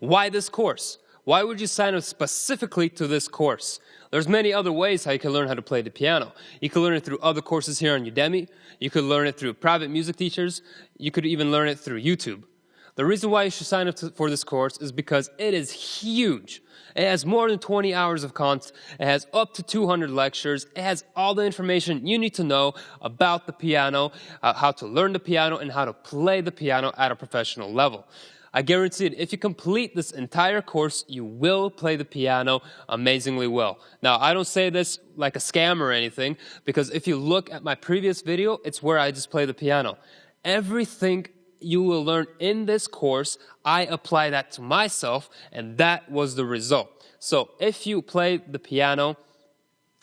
Why this course? Why would you sign up specifically to this course? There's many other ways how you can learn how to play the piano. You can learn it through other courses here on Udemy. You could learn it through private music teachers. You could even learn it through YouTube. The reason why you should sign up for this course is because it is huge. It has more than 20 hours of content. It has up to 200 lectures. It has all the information you need to know about the piano, how to learn the piano, and how to play the piano at a professional level. I guarantee it, if you complete this entire course, you will play the piano amazingly well. Now, I don't say this like a scam or anything, because if you look at my previous video, it's where I just play the piano. Everything you will learn in this course, I apply that to myself, and that was the result. So if you play the piano,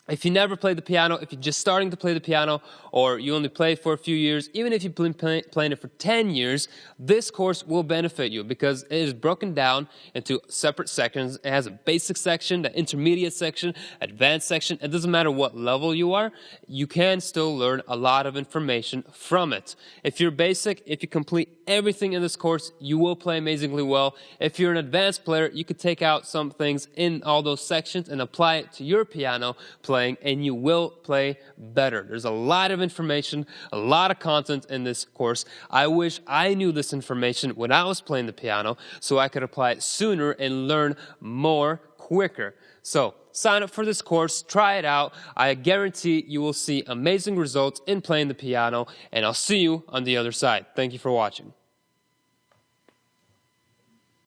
if you never played the piano, if you're just starting to play the piano, or you only play for a few years, even if you've been playing it for 10 years, this course will benefit you because it is broken down into separate sections. It has a basic section, the intermediate section, advanced section. It doesn't matter what level you are, you can still learn a lot of information from it. If you're basic, if you complete everything in this course, you will play amazingly well. If you're an advanced player, you could take out some things in all those sections and apply it to your piano playing, and you will play better. There's a lot of information, a lot of content in this course. I wish I knew this information when I was playing the piano so I could apply it sooner and learn more quicker. So sign up for this course, try it out. I guarantee you will see amazing results in playing the piano, and I'll see you on the other side. Thank you for watching.